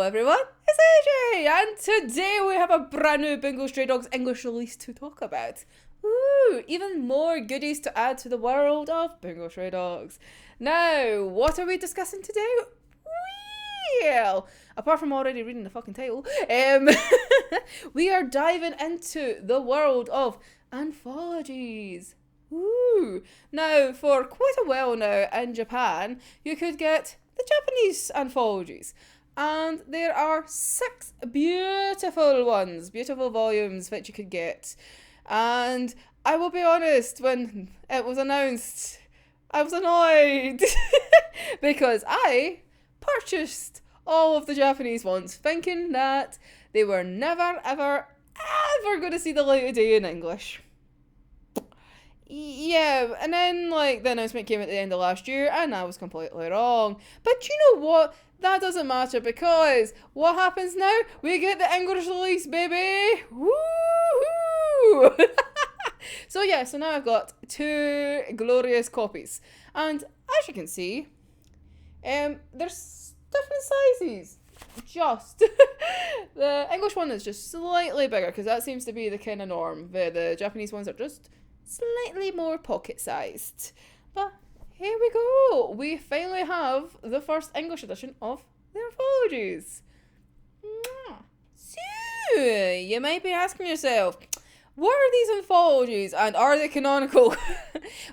everyone, it's AJ, and today we have a brand new Bungo Stray Dogs English release to talk about. Woo! Even more goodies to add to the world of Bungo Stray Dogs. Now, what are we discussing today? Well, apart from already reading the fucking title, we are diving into the world of anthologies. Woo! Now, for quite a while now in Japan, you could get the Japanese anthologies. And there are 6 beautiful ones, beautiful volumes that you could get. And I will be honest, when it was announced, I was annoyed because I purchased all of the Japanese ones thinking that they were never, ever, ever going to see the light of day in English. Yeah, and then the announcement came at the end of last year and I was completely wrong. But you know what? That doesn't matter because what happens now? We get the English release, baby! Woohoo! So now I've got 2 glorious copies. And as you can see, there's different sizes. Just. The English one is just slightly bigger because that seems to be the kind of norm. The Japanese ones are just slightly more pocket-sized. But here we go. We finally have the first English edition of the anthologies. So, you might be asking yourself, what are these anthologies and are they canonical?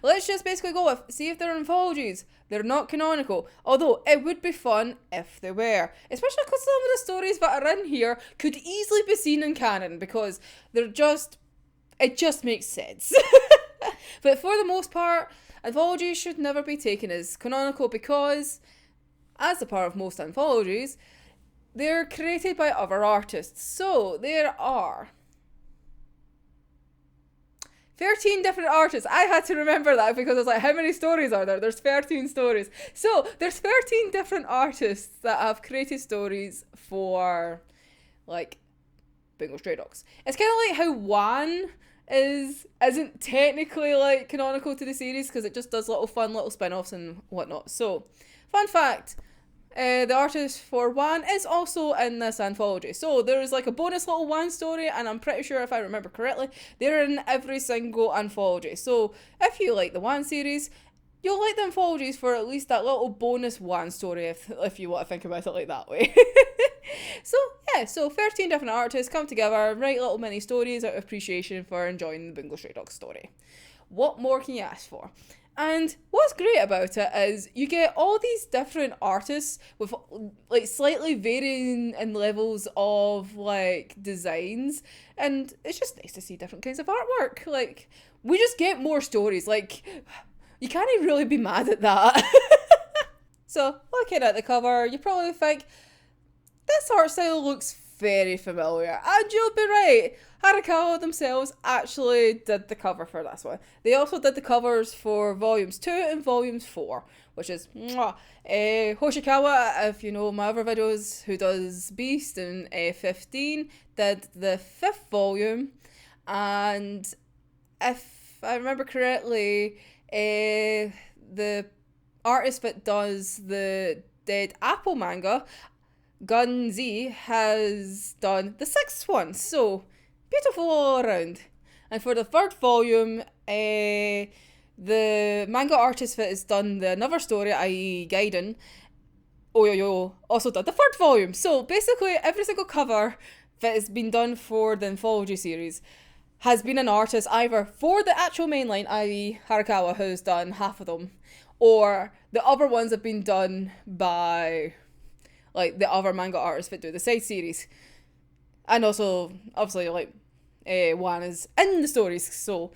Let's just basically go with, see if they're anthologies. They're not canonical, although it would be fun if they were. Especially because some of the stories that are in here could easily be seen in canon because it just makes sense. But for the most part, anthologies should never be taken as canonical because, as a part of most anthologies, they're created by other artists. So there are 13 different artists. I had to remember that because I was like, how many stories are there? There's 13 stories. So there's 13 different artists that have created stories for Bungo Stray Dogs. It's kind of like how Wan isn't technically canonical to the series because it just does fun little spin-offs and whatnot. So, fun fact, the artist for Wan is also in this anthology. So there is a bonus little Wan story, and I'm pretty sure if I remember correctly, they're in every single anthology. So if you like the Wan series, you'll like the anthologies for at least that little bonus Wan story if you want to think about it that way. So 13 different artists come together, write little mini stories out of appreciation for enjoying the Bungo Stray Dogs story. What more can you ask for? And what's great about it is you get all these different artists with slightly varying in levels of designs, and it's just nice to see different kinds of artwork. We just get more stories. You can't really be mad at that. So looking at the cover, you probably think, this art style looks very familiar. And you'll be right. Harakawa themselves actually did the cover for this one. They also did the covers for volumes 2 and volumes 4, which is Hoshikawa, if you know my other videos, who does Beast and 15, did the 5th volume. And if I remember correctly, the artist that does the Dead Apple manga, Gunzi, has done the 6th one, so beautiful all around. And for the 3rd volume, the manga artist that has done the another story, i.e. Gaiden, Oyoyo, also did the 3rd volume. So basically every single cover that has been done for the anthology series has been an artist either for the actual mainline, i.e. Harakawa, who's done half of them, or the other ones have been done by the other manga artists that do the side series. And also, obviously, Wan is in the stories. So,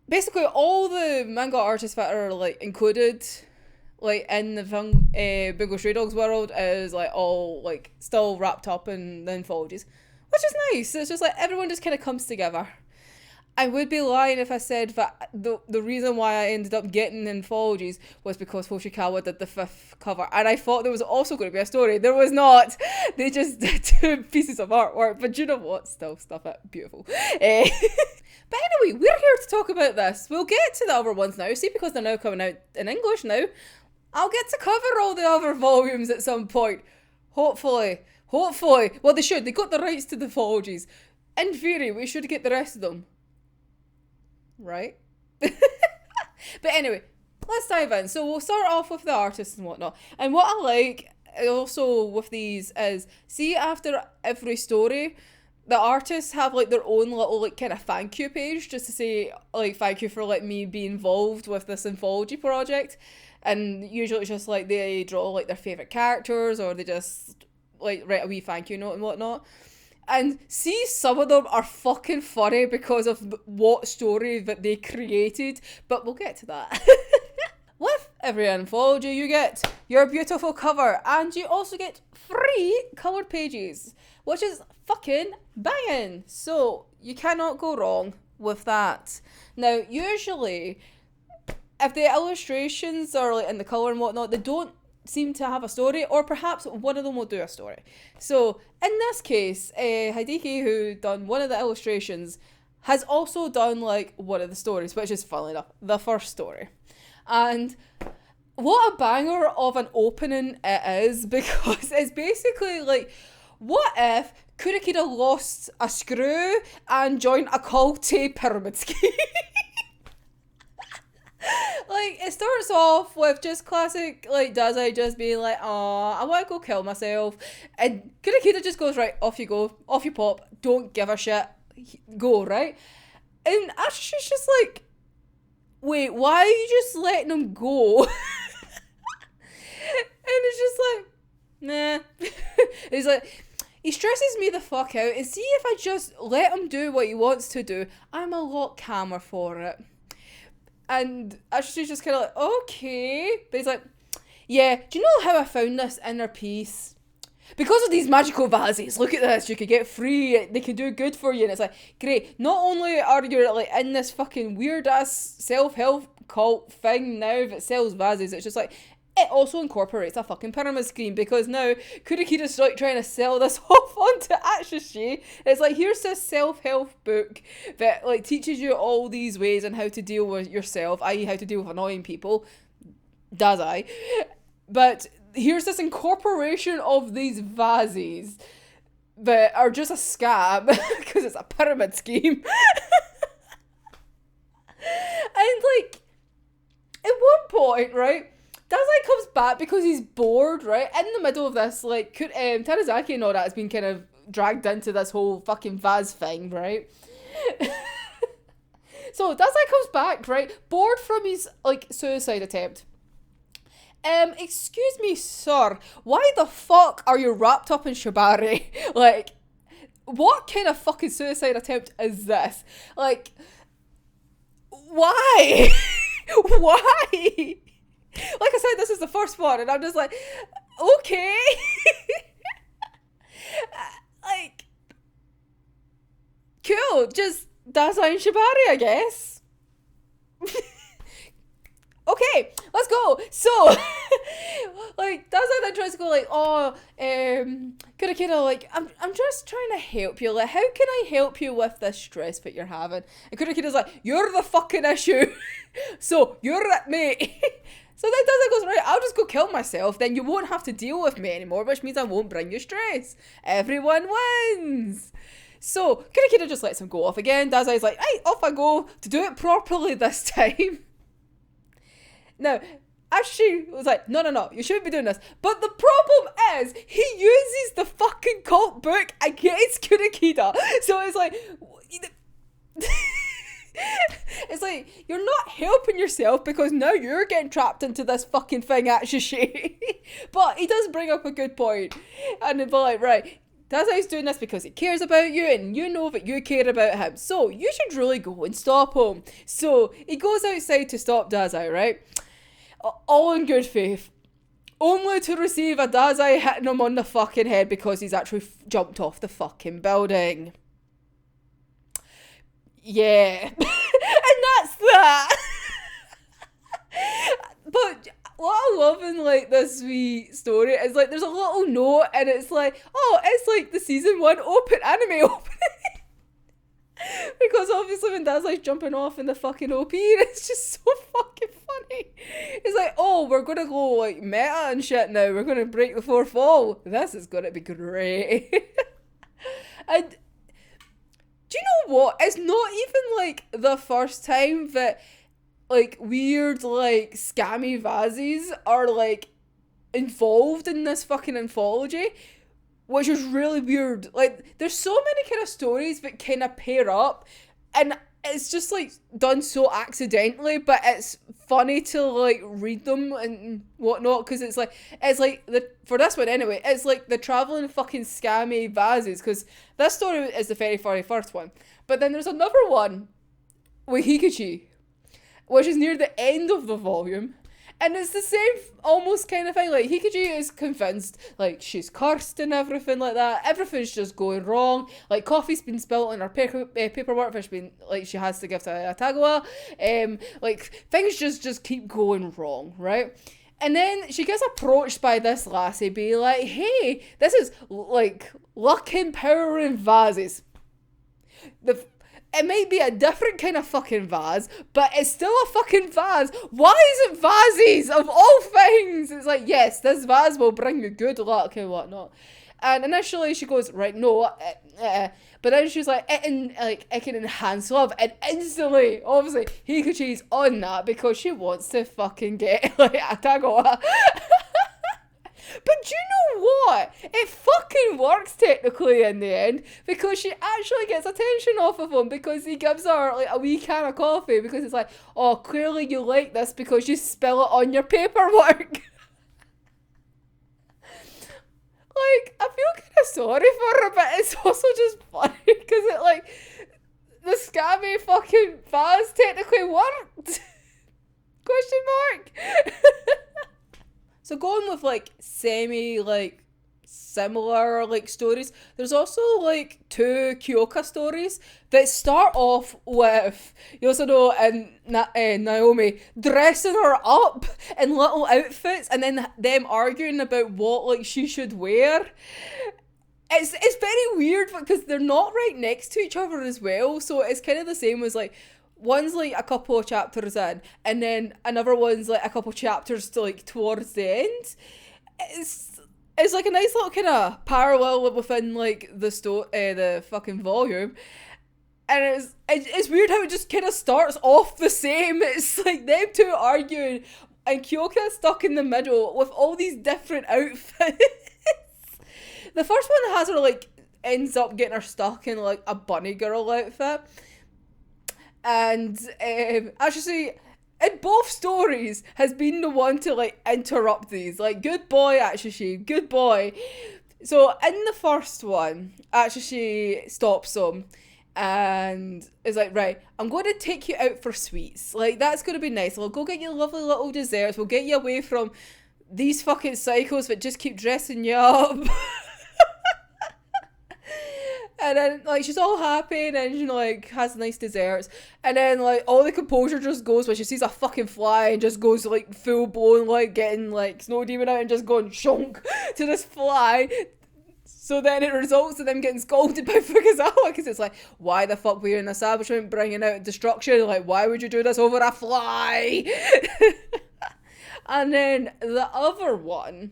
basically, all the manga artists that are, included, in the Bungo Stray Dogs world is, all, still wrapped up in the anthologies. Which is nice. It's just, everyone just kind of comes together. I would be lying if I said that the reason why I ended up getting anthologies was because Hoshikawa did the 5th cover, and I thought there was also going to be a story. There was not. They just did 2 pieces of artwork, but you know what? Still stuff it. Beautiful. But anyway, we're here to talk about this. We'll get to the other ones now. See, because they're now coming out in English now, I'll get to cover all the other volumes at some point. Hopefully. Hopefully. Well, they should. They got the rights to the Anthologies. In theory, we should get the rest of them. Right? But anyway, let's dive in. So we'll start off with the artists and whatnot. And what I like also with these is, see, after every story, the artists have like their own little like kind of thank you page, just to say like thank you for letting me be involved with this anthology project. And usually it's just like they draw like their favourite characters, or they just like write a wee thank you note and whatnot. And see, some of them are fucking funny because of what story that they created, but we'll get to that. With every anthology, you get your beautiful cover, and you also get free coloured pages, which is fucking banging. So you cannot go wrong with that. Now, usually, if the illustrations are like in the colour and whatnot, they don't seem to have a story, or perhaps one of them will do a story. So in this case, Hideki, who done one of the illustrations, has also done like one of the stories, which is, funnily enough, the first story. And what a banger of an opening it is, because it's basically like, what if Kurakida lost a screw and joined a culty pyramid scheme? Like, it starts off with just classic, like, Dazai just being like, "Aw, I want to go kill myself." And Kurakida just goes, "Right, off you go. Off you pop. Don't give a shit. Go," right? And Ashi's just like, "Wait, why are you just letting him go?" And it's just like, nah. He's like, he stresses me the fuck out. And see, if I just let him do what he wants to do, I'm a lot calmer for it. And Ashley's just kind of like, okay. But he's like, yeah, do you know how I found this inner peace? Because of these magical vases. Look at this. You could get free. They can do good for you. And it's like, great. Not only are you like in this fucking weird ass self-help cult thing now that sells vases, it's just like, it also incorporates a fucking pyramid scheme, because now Kurakida's like trying to sell this off onto Atsushi. It's like, here's this self-help book that like teaches you all these ways on how to deal with yourself, i.e. how to deal with annoying people, Dazai. But here's this incorporation of these vases that are just a scam because it's a pyramid scheme. And like, at one point, right, Dazai comes back because he's bored, right? In the middle of this, like, Terazaki and all that has been kind of dragged into this whole fucking vase thing, right? So Dazai comes back, right? Bored from his, like, suicide attempt. Excuse me, sir. Why the fuck are you wrapped up in shibari? Like, what kind of fucking suicide attempt is this? Like, why? Why? Like I said, this is the first one, and I'm just like, okay. Like, cool, just Dazai and Shibari, I guess. Okay, let's go. So, like, Dazai then tries to go like, oh, Kurakida, like, I'm just trying to help you. Like, how can I help you with this stress that you're having? And Kurakida's like, you're the fucking issue. So, you're it, mate. So then Dazai goes, right, I'll just go kill myself, then you won't have to deal with me anymore, which means I won't bring you stress. Everyone wins. So Kurakida just lets him go off again. Dazai's like, hey, off I go to do it properly this time. Now, Ashi was like, no, you shouldn't be doing this. But the problem is, he uses the fucking cult book against Kurakida. So it's like... It's like, you're not helping yourself because now you're getting trapped into this fucking thing, Atsushi. But he does bring up a good point. And they'll be like, right, Dazai's doing this because he cares about you and you know that you care about him. So you should really go and stop him. So he goes outside to stop Dazai, right? All in good faith. Only to receive a Dazai hitting him on the fucking head because he's actually jumped off the fucking building. Yeah. And that's that. But what I love in like this wee story is like there's a little note and it's like, oh, it's like the season 1 anime opening. Because obviously when Dad's like jumping off in the fucking OP, it's just so fucking funny. It's like, oh, we're gonna go like meta and shit now. We're gonna break the fourth wall. This is gonna be great. And do you know what? It's not even like the first time that like weird like scammy vases are like involved in this fucking anthology, which is really weird. Like, there's so many kind of stories that kind of pair up, and it's just like done so accidentally, but it's funny to like read them and whatnot, because it's like for this one anyway, it's like the traveling fucking scammy vases, because this story is the very first one, but then there's another one with Hikachi, which is near the end of the volume. And it's the same almost kind of thing. Like, Hikachi is convinced, like, she's cursed and everything like that. Everything's just going wrong. Like, coffee's been spilt on her paperwork, which been, like, she has to give to Atagawa. Like, things just keep going wrong, right? And then she gets approached by this lassie, being like, hey, this is, like, luck and power in vases. It might be a different kind of fucking vase, but it's still a fucking vase. Why is it vases of all things? It's like, yes, this vase will bring you good luck and whatnot. And initially she goes, right, no, but then she's like, it can enhance love. And instantly, obviously, Hikachi's on that because she wants to fucking get, like, Atagawa. But do you know what? It fucking works technically in the end, because she actually gets attention off of him because he gives her like a wee can of coffee, because it's like, oh, clearly you like this because you spill it on your paperwork. Like, I feel kind of sorry for her, but it's also just funny because it like, the scammy fucking vase technically worked. Question mark. So going with like semi like similar like stories, there's also like 2 Kyoka stories that start off with Yosono and Naomi dressing her up in little outfits and then them arguing about what like she should wear. It's very weird because they're not right next to each other as well, so it's kind of the same as like, one's like a couple of chapters in, and then another one's like a couple chapters to like towards the end. It's like a nice little kind of parallel within like the fucking volume, and it's weird how it just kind of starts off the same. It's like them two arguing, and Kyoka stuck in the middle with all these different outfits. The first one has her like ends up getting her stuck in like a bunny girl outfit. And actually, in both stories, has been the one to like interrupt these. Like, good boy, Atsushi, good boy. So in the first one, Atsushi stops him and is like, right, I'm going to take you out for sweets. Like, that's going to be nice. We'll go get you lovely little desserts. We'll get you away from these fucking psychos that just keep dressing you up. And then, like, she's all happy, and then she, like, has nice desserts. And then, like, all the composure just goes when she sees a fucking fly and just goes, like, full-blown, like, getting, like, Snow Demon out and just going shonk to this fly. So then it results in them getting scolded by Fukazawa, because it's like, why the fuck were you in an establishment bringing out destruction? Like, why would you do this over a fly? And then the other one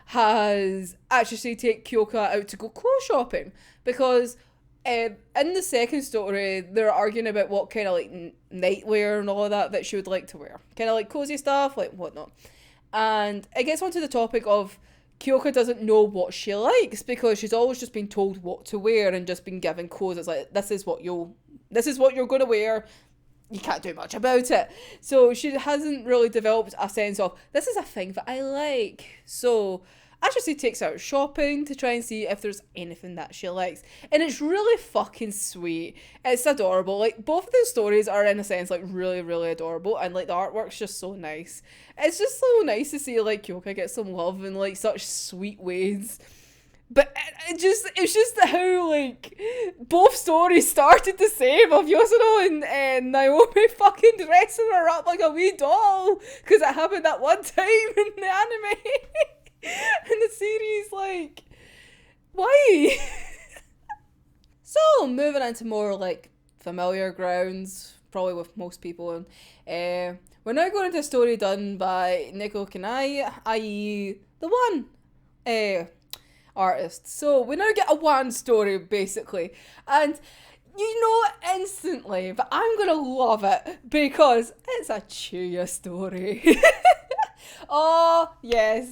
has actually take Kyoka out to go clothes shopping, because in the second story they're arguing about what kind of like nightwear and all of that she would like to wear, kind of like cozy stuff, like whatnot, and it gets onto the topic of Kyoka doesn't know what she likes because she's always just been told what to wear and just been given clothes. It's like, this is what you're going to wear. You can't do much about it. So she hasn't really developed a sense of, this is a thing that I like. So Ashley takes her out shopping to try and see if there's anything that she likes. And it's really fucking sweet. It's adorable. Like, both of the stories are, in a sense, like, really, really adorable. And, like, the artwork's just so nice. It's just so nice to see, like, Kyoka get some love in, like, such sweet ways. But it's just how, like, both stories started the same, of Yosono and Naomi fucking dressing her up like a wee doll, because it happened that one time in the anime. In the series, like, why? So, moving into more, like, familiar grounds, probably with most people. And we're now going into a story done by Nico Kanai, i.e. the one artist. So we now get a one story, basically. And you know instantly, but I'm going to love it because it's a Chuya story. Oh, yes.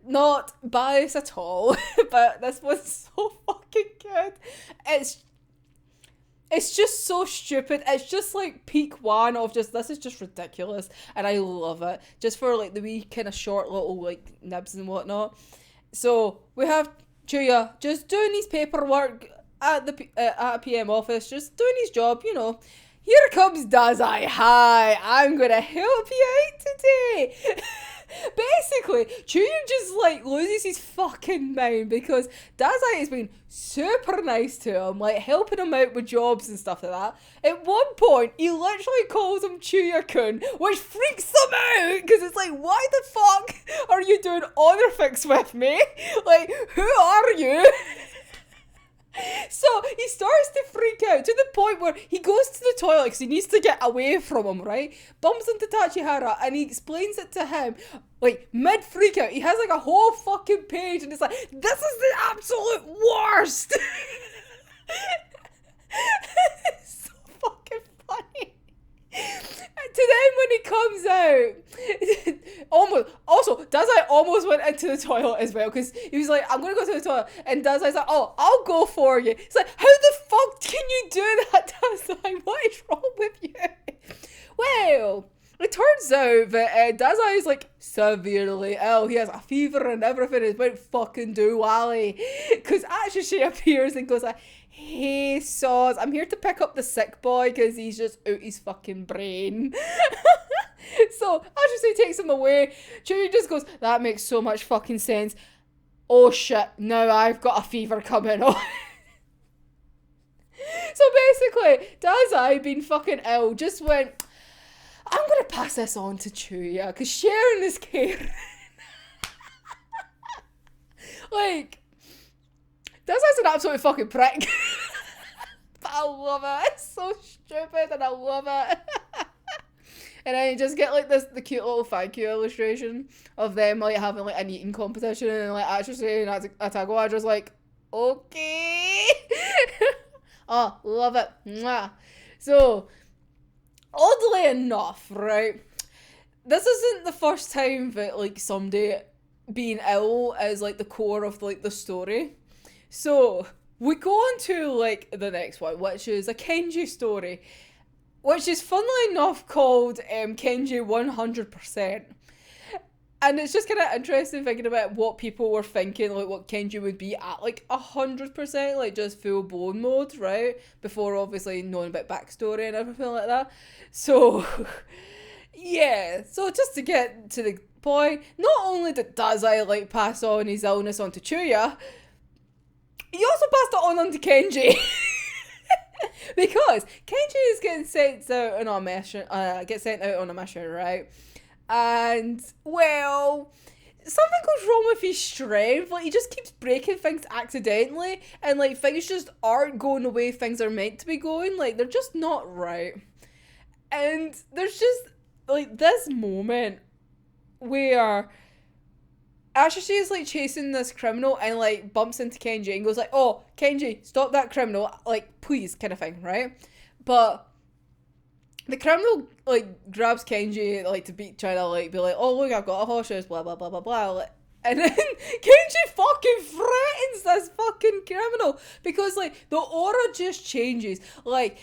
Not biased at all, but this was so fucking good. It's just so stupid. It's just like peak one of just, this is just ridiculous. And I love it. Just for like the wee kind of short little like nibs and whatnot. So we have Chuya just doing his paperwork at a PM office, just doing his job, you know. Here comes Dazai. Hi, I'm gonna help you out today. Basically, Chuya just like loses his fucking mind because Dazai has been super nice to him, like helping him out with jobs and stuff like that. At one point, he literally calls him Chuya-kun, which freaks them out because it's like, why the fuck are you doing honor fix with me? Like, who are you? So he starts to freak out to the point where he goes to the toilet because he needs to get away from him, right? Bumps into Tachihara and he explains it to him, like, mid freak out. He has like a whole fucking page and it's like, this is the absolute worst! It's so fucking funny. And to then when he comes out, Dazai almost went into the toilet as well because he was like, I'm gonna go to the toilet, and Dazai's like, oh, I'll go for you. He's like, how the fuck can you do that, Dazai? What is wrong with you? Well, it turns out that Dazai is like severely ill. He has a fever and everything. It's about fucking Wally. Because Atshishi appears and goes like, hey, Saws, I'm here to pick up the sick boy because he's just out his fucking brain. So Atshishi takes him away. Chuya just goes, that makes so much fucking sense. Oh shit, now I've got a fever coming on. So basically, Dazai, being fucking ill, just went, I'm gonna pass this on to Chuya because sharing is caring. Like, Dazai's an absolute fucking prick. But I love it. It's so stupid and I love it. And then you just get like the cute little thank you illustration of them like having like an eating competition and like Atshishi and Atago are just like, okay. Oh, love it. Mwah. So, oddly enough, right, this isn't the first time that like somebody being ill is like the core of like the story. So we go on to like the next one, which is a Kenji story, which is funnily enough called Kenji 100%. And it's just kind of interesting thinking about what people were thinking, like what Kenji would be at like 100%, like just full blown mode, right? Before obviously knowing about backstory and everything like that. So yeah, so just to get to the point, not only did Dazai like pass on his illness onto Chuya, he also passed it on to Kenji. Because Kenji is getting sent out on a mission, right? And, well, something goes wrong with his strength. Like, he just keeps breaking things accidentally, and, like, things just aren't going the way things are meant to be going. Like, they're just not right. And there's just, like, this moment where Atshishi is like chasing this criminal and like bumps into Kenji and goes like, oh, Kenji, stop that criminal, like, please, kind of thing, right? But the criminal like grabs Kenji like to trying to like be like, oh look, I've got a horse, blah blah blah blah blah, like, and then Kenji fucking threatens this fucking criminal because like the aura just changes. Like,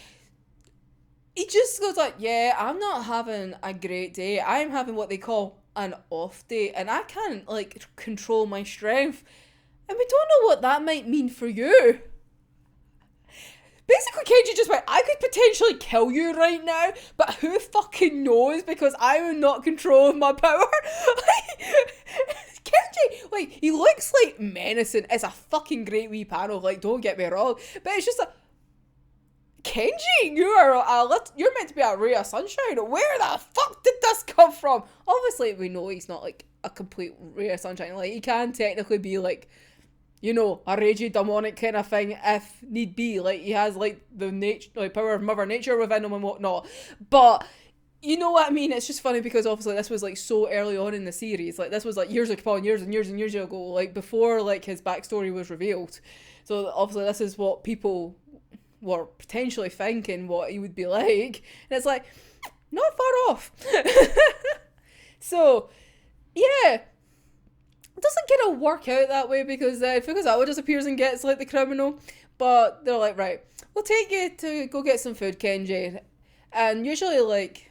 he just goes like, yeah, I'm not having a great day. I'm having what they call an off day, and I can't like control my strength, and we don't know what that might mean for you. Basically, Kenji just went, I could potentially kill you right now, but who fucking knows, because I am not controlling my power. Kenji, like, he looks like menacing. It's a fucking great wee panel, like, don't get me wrong, but it's just like, Kenji, you're meant to be a ray of sunshine. Where the fuck did this come from? Obviously, we know he's not like a complete ray of sunshine. Like, he can technically be like you know, a ragey demonic kind of thing if need be. Like, he has, like, the power of Mother Nature within him and whatnot. But, you know what I mean? It's just funny because obviously this was, like, so early on in the series. Like, this was, like, years upon years and years and years ago, like, before, like, his backstory was revealed. So, obviously, this is what people were potentially thinking what he would be like. And it's like, not far off. So, yeah. It doesn't kind of work out that way because Fukuzawa just appears and gets, like, the criminal. But they're like, right, we'll take you to go get some food, Kenji. And usually, like,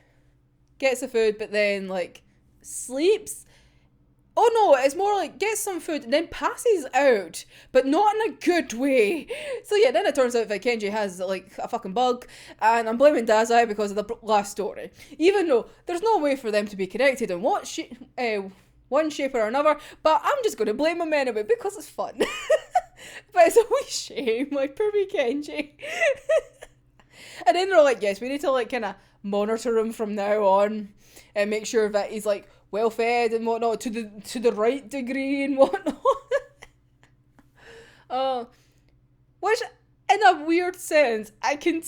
gets the food, but then, like, sleeps. Oh no, it's more like gets some food and then passes out, but not in a good way. So yeah, then it turns out that Kenji has, like, a fucking bug, and I'm blaming Dazai because of the last story. Even though there's no way for them to be connected in one shape or another, but I'm just going to blame him anyway because it's fun. But it's a wee shame, like, poor wee Kenji. And then they're like, yes, we need to, like, kind of monitor him from now on and make sure that he's, like, well fed and whatnot to the right degree and whatnot. Which, in a weird sense, I can.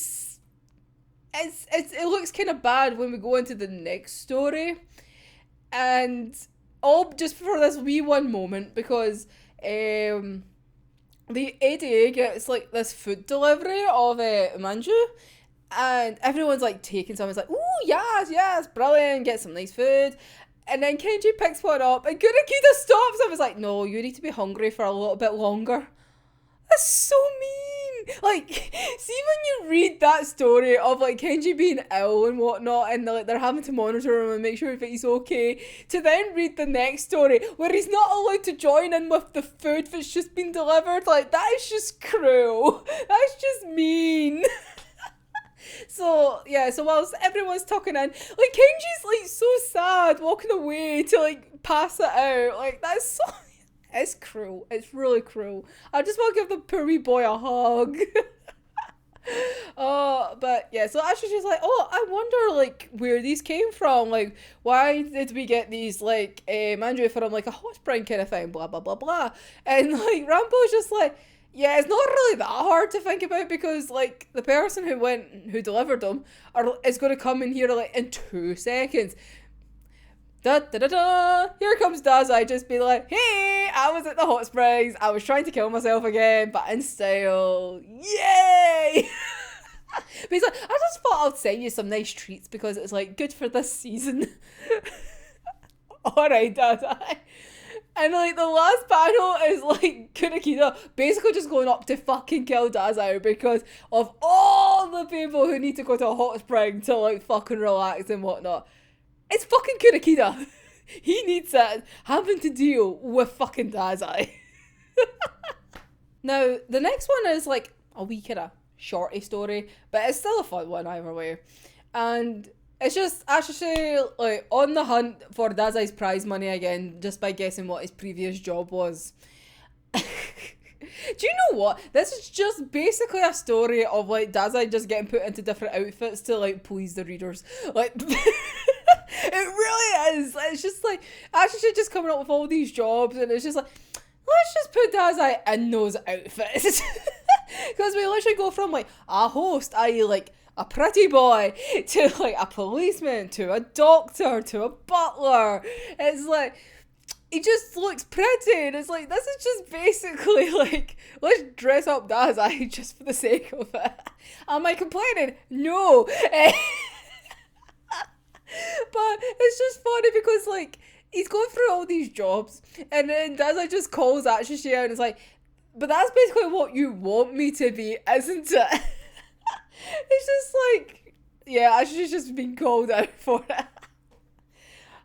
It looks kind of bad when we go into the next story, and all just for this wee one moment because the ADA gets, like, this food delivery of manju. And everyone's, like, taking some. It's like, ooh, yes, brilliant, get some nice food. And then Kenji picks one up, and Kurakita stops him. It's like, no, you need to be hungry for a little bit longer. That's so mean. Like, see when you read that story of, like, Kenji being ill and whatnot, and they're having to monitor him and make sure that he's okay, to then read the next story where he's not allowed to join in with the food that's just been delivered, like, that is just cruel. That's just mean. So, yeah, so whilst everyone's talking in, like, Kenji's, like, so sad walking away to, like, pass it out. Like, that's so... It's cruel. It's really cruel. I just want to give the poor wee boy a hug. But, yeah, so Ashishi's like, oh, I wonder, like, where these came from. Like, why did we get these, like, manju from, like, a hot spring kind of thing, blah, blah, blah, blah. And, like, Rambo's just like... Yeah, it's not really that hard to think about because, like, the person who delivered them is going to come in here, like, in 2 seconds. Da-da-da-da! Here comes Dazai just be like, hey, I was at the hot springs, I was trying to kill myself again, but in style. Yay! But he's like, I just thought I'd send you some nice treats because it's, like, good for this season. Alright, Dazai. And, like, the last panel is, like, Kurakita basically just going up to fucking kill Dazai because of all the people who need to go to a hot spring to, like, fucking relax and whatnot. It's fucking Kurakita. He needs it. Having to deal with fucking Dazai. Now, the next one is, like, a wee kind of shorty story, but it's still a fun one either way. And... it's just Ashishi, like, on the hunt for Dazai's prize money again, just by guessing what his previous job was. Do you know what? This is just basically a story of, like, Dazai just getting put into different outfits to, like, please the readers. Like, it really is. It's just, like, Ashishi just coming up with all these jobs, and it's just like, let's just put Dazai in those outfits. Because we literally go from, like, a host, i.e., like, a pretty boy, to, like, a policeman, to a doctor, to a butler. It's like, he just looks pretty, and it's like, this is just basically, like, let's dress up Dazai just for the sake of it. Am I complaining? No. But it's just funny because, like, he's going through all these jobs, and then Dazai just calls Ashishi out and is like, but that's basically what you want me to be, isn't it? It's just like, yeah, I should have just been called out for it.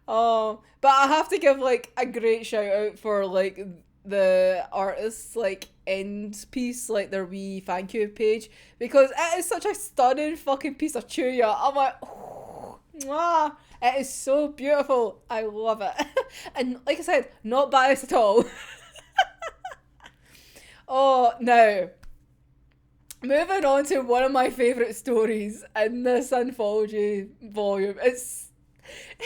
But I have to give, like, a great shout out for, like, the artists, like, end piece, like, their wee thank you page, because it is such a stunning fucking piece of chuya. I'm like, oh, mwah. It is so beautiful. I love it. And like I said, not biased at all. Oh, now, moving on to one of my favourite stories in this anthology volume. It's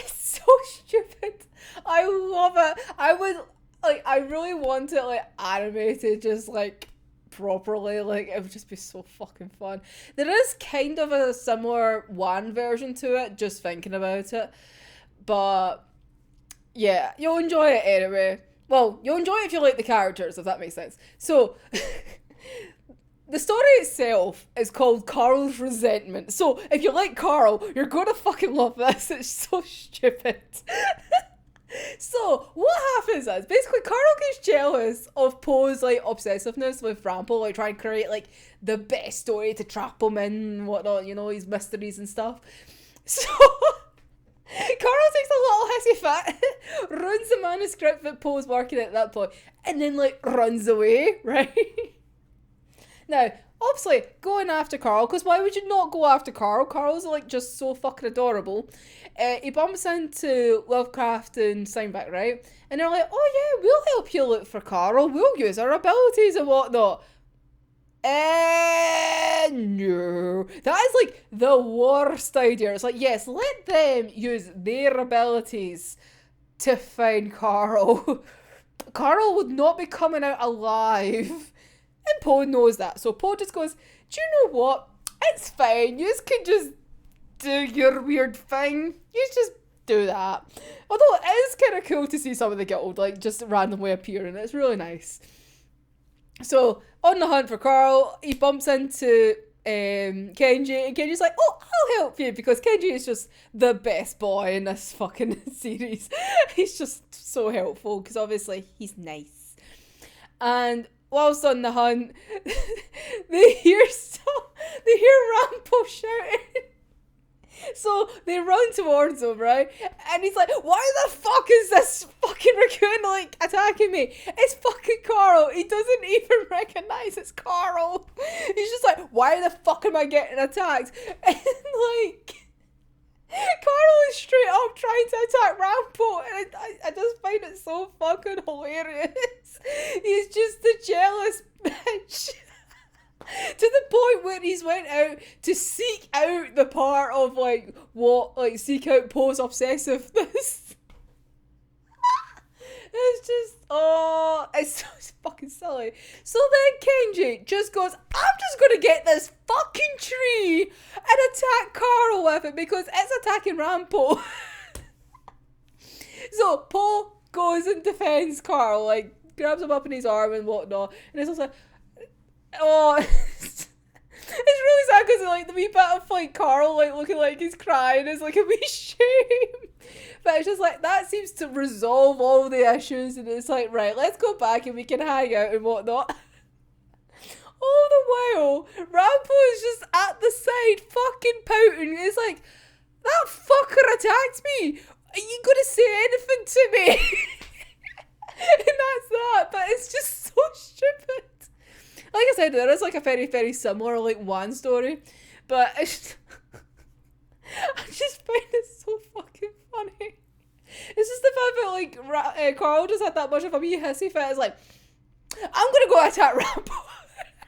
so stupid. I love it. like, I really want it, like, animated, just, like, properly. Like, it would just be so fucking fun. There is kind of a similar one version to it, just thinking about it. But, yeah, you'll enjoy it anyway. Well, you'll enjoy it if you like the characters, if that makes sense. So, the story itself is called Carl's Resentment. So, if you like Carl, you're gonna fucking love this. It's so stupid. So, what happens is, basically, Carl gets jealous of Poe's, like, obsessiveness with Rampo, like, trying to create, like, the best story to trap him in and whatnot, you know, his mysteries and stuff. So, Carl takes a little hissy fit, ruins the manuscript that Poe's working at that point, and then, like, runs away, right? Now, obviously, going after Carl, because why would you not go after Carl? Carl's, like, just so fucking adorable. He bumps into Lovecraft and Steinbeck, right? And they're like, oh yeah, we'll help you look for Carl. We'll use our abilities and whatnot. No. That is, like, the worst idea. It's like, yes, let them use their abilities to find Carl. Carl would not be coming out alive. And Poe knows that. So Poe just goes, do you know what? It's fine. You can just do your weird thing. You just do that. Although it is kind of cool to see some of the guild, like, just randomly appearing. It's really nice. So, on the hunt for Carl, he bumps into Kenji, and Kenji's like, oh, I'll help you, because Kenji is just the best boy in this fucking series. He's just so helpful, because obviously he's nice. And whilst on the hunt, they hear Rampo shouting. So they run towards him, right? And he's like, why the fuck is this fucking raccoon, like, attacking me? It's fucking Carl. He doesn't even recognize it's Carl. He's just like, why the fuck am I getting attacked? And, like, Carl is straight up trying to attack Rampo, and I just find it so fucking hilarious. He's just a jealous bitch. To the point where he's went out to seek out the part of, like, seek out Poe's obsessiveness. It's just, it's so fucking silly. So then Kenji just goes, I'm just gonna get this fucking tree and attack Carl with it because it's attacking Rampo. So Poe goes and defends Carl, like, grabs him up in his arm and whatnot, and it's also like, oh, it's really sad because, like, the wee bit of, like, Carl, like, looking like he's crying is, like, a wee shame. But it's just like, that seems to resolve all the issues, and it's like, right, let's go back and we can hang out and whatnot. All the while, Rampo is just at the side fucking pouting. It's like, that fucker attacked me. Are you gonna say anything to me? And that's that. But it's just so stupid. Like I said, there is, like, a very, very similar, like, one story, but it's I just find it so fucking funny. It's just the fact that, like, Carl just had that much of a wee hissy fit. It's like, I'm gonna go attack Rampo.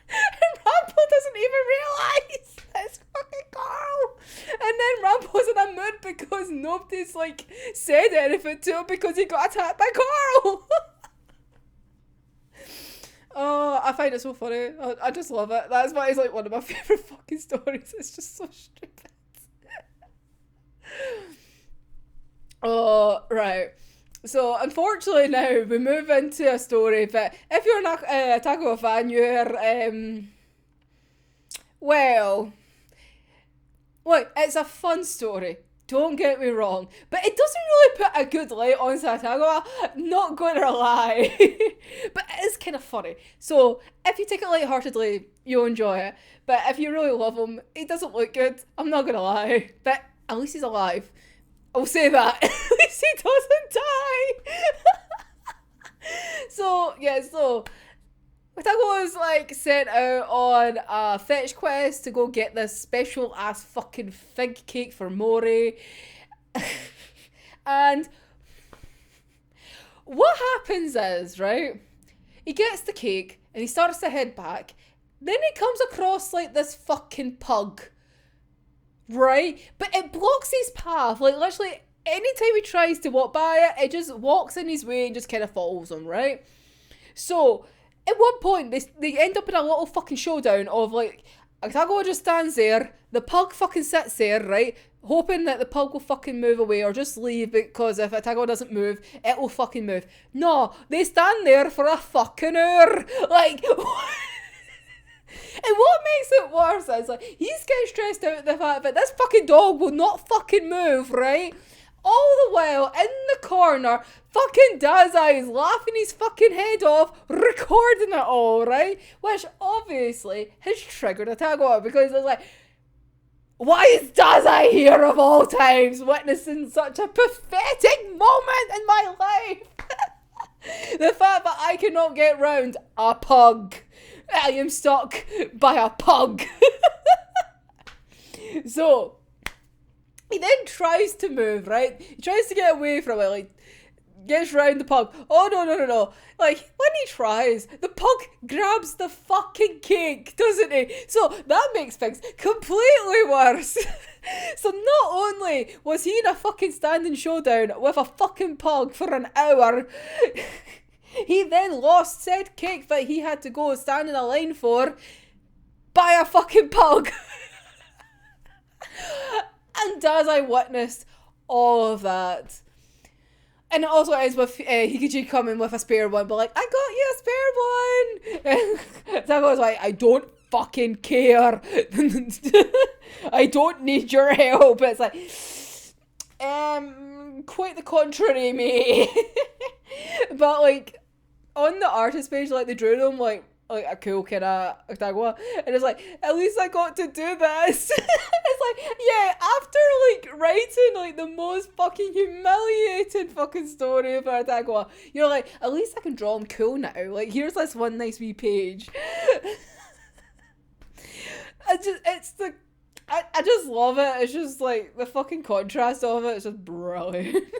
And Rampo doesn't even realise it's fucking Carl. And then Rampo's in a mood because nobody's, like, said anything to him because he got attacked by Carl. Oh, I find it so funny. I just love it. That's why it's, like, one of my favourite fucking stories. It's just so stupid. Oh, right. So, unfortunately now, we move into a story that, if you're a Taco fan, you're, well, it's a fun story. Don't get me wrong. But it doesn't really put a good light on Satagawa, not gonna lie. But it is kind of funny. So, if you take it lightheartedly, you'll enjoy it. But if you really love him, he doesn't look good. I'm not gonna lie. But at least he's alive. I'll say that. At least he doesn't die. So, yeah, so Watago was, like, sent out on a fetch quest to go get this special ass fucking fig cake for Mori. And what happens is, right, he gets the cake and he starts to head back. Then he comes across, like, this fucking pug, right? But it blocks his path. Like, literally, anytime he tries to walk by it, it just walks in his way and just kind of follows him, right? So, at one point, they end up in a little fucking showdown of, like, Otago just stands there, the pug fucking sits there, right, hoping that the pug will fucking move away or just leave, because if Otago doesn't move, it will fucking move. No, they stand there for a fucking hour. Like, and what makes it worse is, like, he's getting stressed out at the fact that this fucking dog will not fucking move, right? All the while, in the corner, fucking Dazai is laughing his fucking head off, recording it all, right? Which obviously has triggered Otago, because it's like, why is Dazai here of all times, witnessing such a pathetic moment in my life? The fact that I cannot get round a pug. I am stuck by a pug. So, he then tries to move, right? He tries to get away from it, like, gets round the pug. Oh, no. Like, when he tries, the pug grabs the fucking cake, doesn't he? So, that makes things completely worse. So, not only was he in a fucking standing showdown with a fucking pug for an hour, he then lost said cake that he had to go stand in a line for by a fucking pug. And Dazai witnessed all of that. And it also ends with Hikiji coming with a spare one, but like, I got you a spare one! Tago's like, I don't fucking care. I don't need your help. It's like, quite the contrary, mate. But like, on the artist page, like, they drew them like a cool kind of Otago, and it's like, at least I got to do this. It's like, yeah, after like writing like the most fucking humiliating fucking story of Otago, you're like, at least I can draw him cool now. Like, here's this one nice wee page. I just love it. It's just like the fucking contrast of it. It's just brilliant.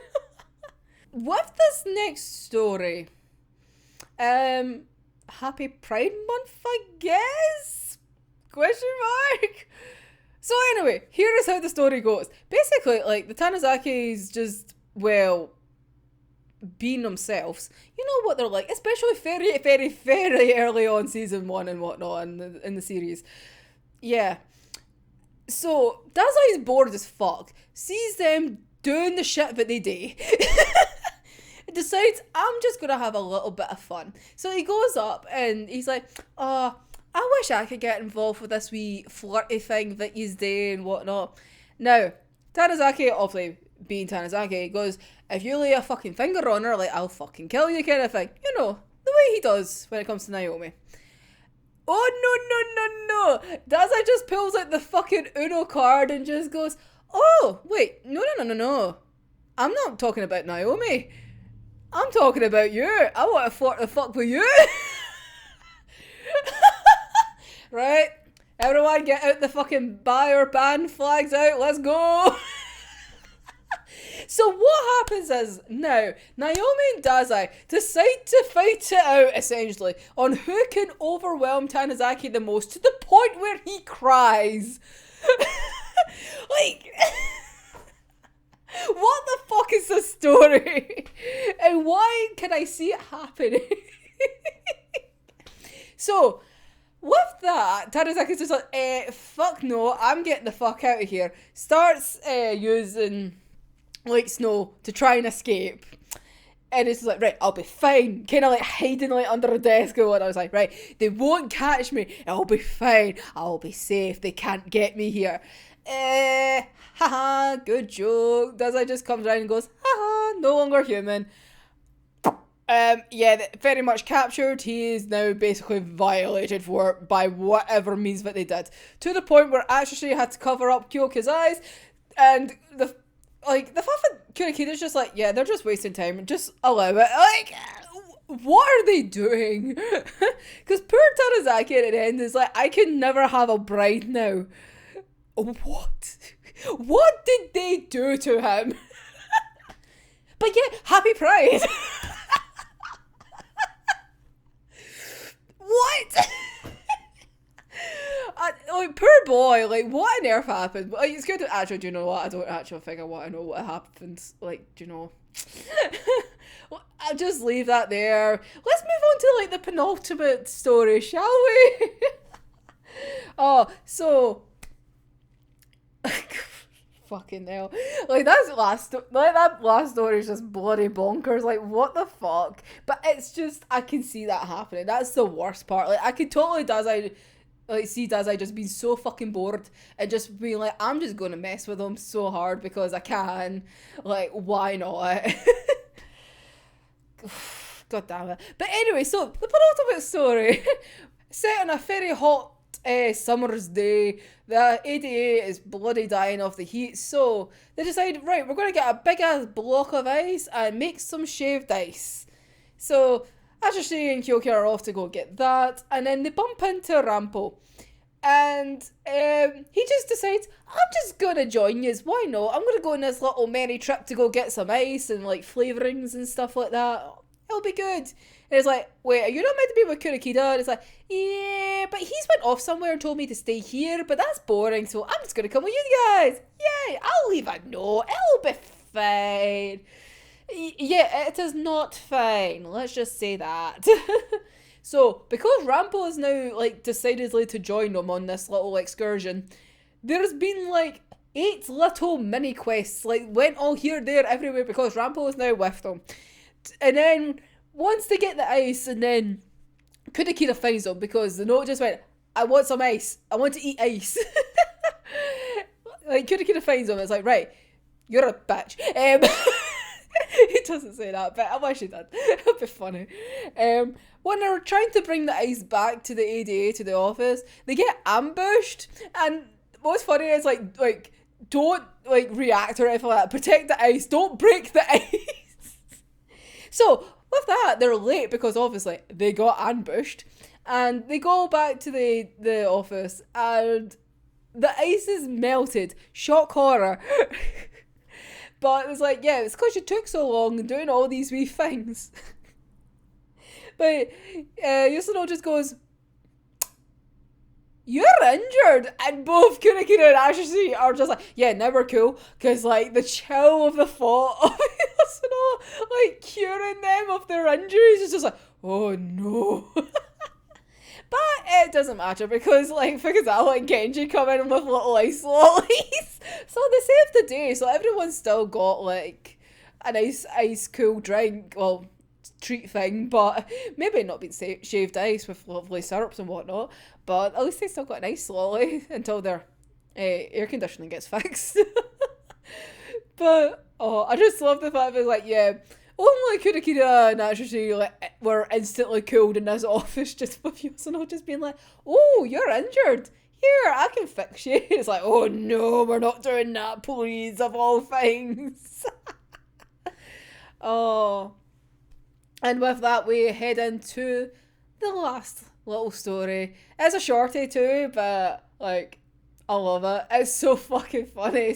With this next story, Happy Pride Month, I guess? Question mark? So anyway, here is how the story goes. Basically, like, the Tanizakis just, well, being themselves. You know what they're like, especially very, very, very early on season 1 and whatnot in the series. Yeah. So, Dazai's bored as fuck. Sees them doing the shit that they do. Decides, I'm just gonna have a little bit of fun. So he goes up and he's like, oh, I wish I could get involved with this wee flirty thing that he's doing and whatnot. Now, Tanizaki, obviously being Tanizaki, goes, if you lay a fucking finger on her, like, I'll fucking kill you kind of thing. You know, the way he does when it comes to Naomi. Oh, no. Dazai just pulls out the fucking Uno card and just goes, oh, wait, no. I'm not talking about Naomi. I'm talking about you. I want to flirt the fuck with you. Right? Everyone get out the fucking buy or ban flags out. Let's go. So what happens is, now, Naomi and Dazai decide to fight it out, essentially, on who can overwhelm Tanizaki the most, to the point where he cries. Like... What the fuck is the story? And why can I see it happening? So, with that, Tarazaki's just like, fuck no, I'm getting the fuck out of here. Starts using, like, snow to try and escape. And it's like, right, I'll be fine. Kind of like hiding like under a desk or what. I was like, right, they won't catch me. I'll be fine. I'll be safe. They can't get me here. Haha, good joke. Dazai just comes around and goes, haha, no longer human. Yeah, very much captured. He is now basically violated for by whatever means that they did. To the point where Atsushi had to cover up Kyoka's eyes, and the fact that Kurikida's just like, yeah, they're just wasting time, just allow it. Like, what are they doing? Because poor Tanizaki at the end is like, I can never have a bride now. What? What did they do to him? But yeah, happy Pride. What? Like, poor boy, like, what on earth happened? Like, it's good to actually, do you know what? I don't actually think I want to know what happened. Like, do you know? I'll just leave that there. Let's move on to, like, the penultimate story, shall we? Oh, so... fucking hell. Like, that last story is just bloody bonkers. Like, what the fuck? But it's just, I can see that happening. That's the worst part. Like, I can totally see Dazai just being so fucking bored and just being like, I'm just gonna mess with him so hard because I can. Like, why not? God damn it. But anyway, so the penultimate story, set on a very hot summer's day. The ADA is bloody dying of the heat, so they decide, right, we're going to get a big ass block of ice and make some shaved ice. So Ashishi and Kyoki are off to go get that, and then they bump into Rampo. And he just decides, I'm just going to join you. Why not? I'm going to go on this little merry trip to go get some ice and like flavourings and stuff like that. It'll be good. And it's like, wait, are you not meant to be with Kurikida? And it's like, yeah, but he's went off somewhere and told me to stay here, but that's boring, so I'm just going to come with you guys. Yay, I'll leave a note. It'll be fine. Yeah, it is not fine. Let's just say that. So, because Rampo is now, like, decidedly to join them on this little excursion, there's been, like, 8 little mini quests, like, went all here, there, everywhere, because Rampo is now with them. And then, once they get the ice, and then Kudakira finds them, because the note just went, I want some ice. I want to eat ice. Like, Kudakira finds them, it's like, right, you're a bitch. He doesn't say that, but I wish he did. It would be funny. When they're trying to bring the ice back to the ADA, to the office, they get ambushed, and what's funny is, like, don't, like, react or anything like that. Protect the ice. Don't break the ice. So, with that, they're late because, obviously, they got ambushed, and they go back to the office, and the ice is melted. Shock horror. But it's like, yeah, it's because you took so long and doing all these wee things. But Yasuno just goes, you're injured. And both Kunikina and Ashishi are just like, yeah, now we're cool. Because, like, the chill of the thought of Yasuno, like, curing them of their injuries is just like, oh no. But it doesn't matter because, like, Fukuzawa and Genji come in with little ice lollies. So they saved the day. So everyone's still got, like, a nice ice cool drink. Well, treat thing. But maybe not been shaved ice with lovely syrups and whatnot. But at least they still got an ice lolly until their air conditioning gets fixed. But, oh, I just love the fact that, like, yeah, only Kurikira and Ashishi, like, were instantly cooled in this office just with Yasuno just being like, oh, you're injured. Here, I can fix you. It's like, oh no, we're not doing that, please, of all things. Oh. And with that, we head into the last little story. It's a shorty too, but, like, I love it. It's so fucking funny.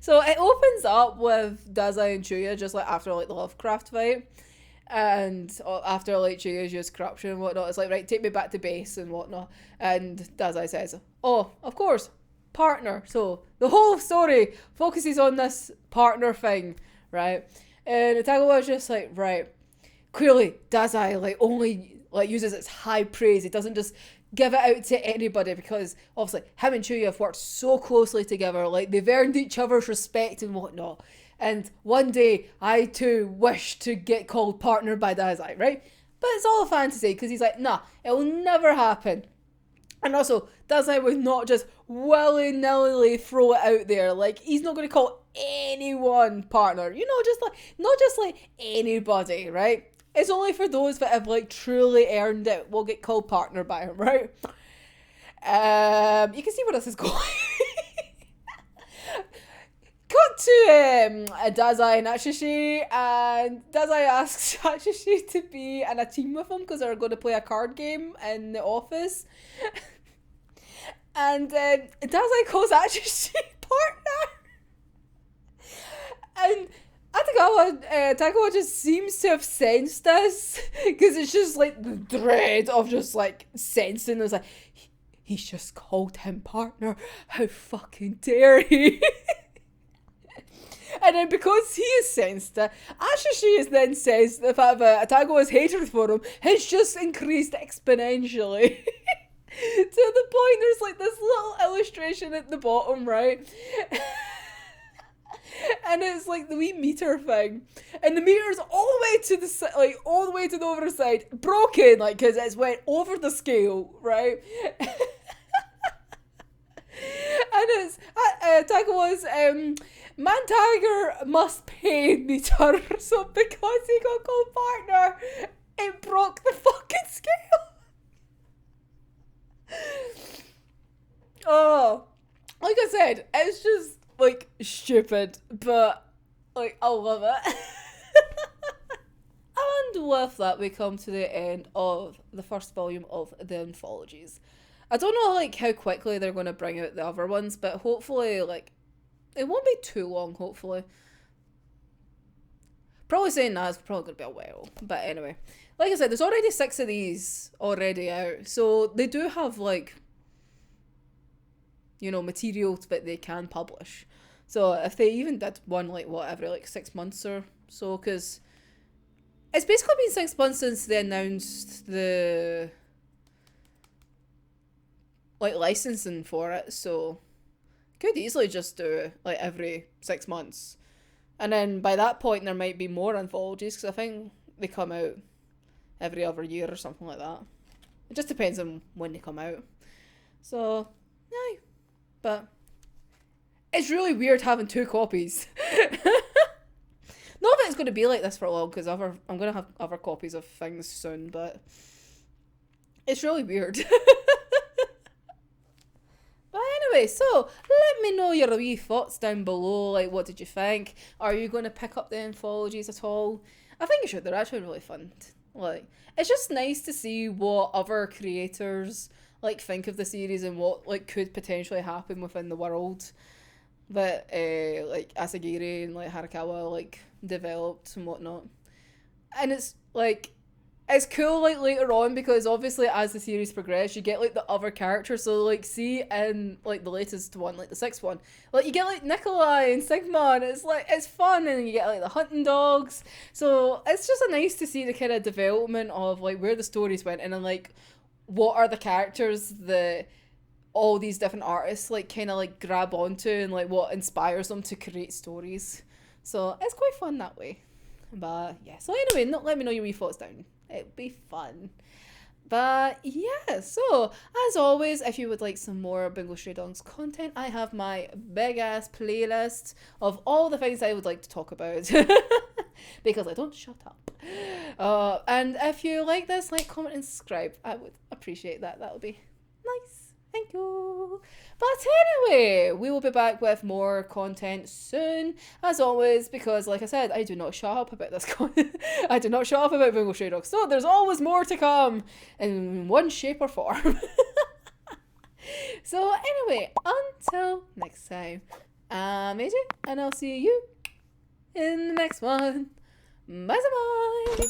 So it opens up with Dazai and Chuya just, like, after, like, the Lovecraft fight. And after, like, Chuya's used corruption and whatnot, it's like, right, take me back to base and whatnot. And Dazai says, oh, of course, partner. So the whole story focuses on this partner thing, right? And Itagawa's just like, right, clearly Dazai, like, only, like, uses its high praise. It doesn't just give it out to anybody because, obviously, him and Chuya have worked so closely together. Like, they've earned each other's respect and whatnot. And one day, I too wish to get called partner by Dazai, right? But it's all a fantasy because he's like, nah, it'll never happen. And also, Dazai would not just willy-nilly throw it out there. Like, he's not going to call anyone partner. You know, just like, not just like anybody, right? It's only for those that have, like, truly earned it will get called partner by him, right? You can see where this is going. Cut to Dazai and Ashishi, and Dazai asks Ashishi to be in a team with him because they're going to play a card game in the office. And Dazai calls Ashishi partner. And Tagawa just seems to have sensed this because it's just like the dread of just like sensing. It's like, he's just called him partner. How fucking dare he? And then because he has sensed it, Ashishi then says the fact that Atago's hatred for him has just increased exponentially. To the point there's like this little illustration at the bottom, right? And it's like the wee meter thing, and the meter's all the way to the all the way to the other side, broken, like, because it's went over the scale, right? And it's Tagawa's Man Tiger must pay meter, so because he got called partner, it broke the fucking scale. Oh, like I said, it's just like stupid, but like I love it. And with that, we come to the end of the first volume of the anthologies. I don't know like how quickly they're going to bring out the other ones, but hopefully like it won't be too long. Hopefully, probably saying that it's probably going to be a while, but anyway, like I said, there's already 6 of these already out, so they do have like, you know, materials that they can publish. So if they even did one like what every like 6 months or so, because it's basically been 6 months since they announced the like licensing for it, so could easily just do like every 6 months, and then by that point there might be more anthologies, because I think they come out every other year or something like that. It just depends on when they come out. So yeah, but it's really weird having 2 copies. Not that it's going to be like this for long, because I'm going to have other copies of things soon, but it's really weird. But anyway, so let me know your wee thoughts down below. Like, what did you think? Are you going to pick up the anthologies at all? I think you should. They're actually really fun. Like, it's just nice to see what other creators like think of the series and what like could potentially happen within the world that like Asagiri and like Harakawa like developed and whatnot. And it's like, it's cool like later on, because obviously as the series progresses you get like the other characters. So like see in like the latest one, like the 6th one, like you get like Nikolai and Sigma, and it's like it's fun, and you get like the hunting dogs. So it's just nice to see the kind of development of like where the stories went, and then like what are the characters that all these different artists like kind of like grab onto, and like what inspires them to create stories. So it's quite fun that way. But yeah, so anyway, let me know your wee thoughts down. It'd be fun. But yeah, so as always, if you would like some more Bungo Stray Dogs content, I have my big ass playlist of all the things I would like to talk about. Because I don't shut up. And if you like this, like, comment, and subscribe. I would appreciate that. That would be nice. Thank you. But anyway, we will be back with more content soon, as always, because like I said, I do not shut up about this I do not shut up about Bungo Stray Dogs. So there's always more to come in one shape or form. So anyway, until next time, I'm AJ, and I'll see you in the next one. Bye bye.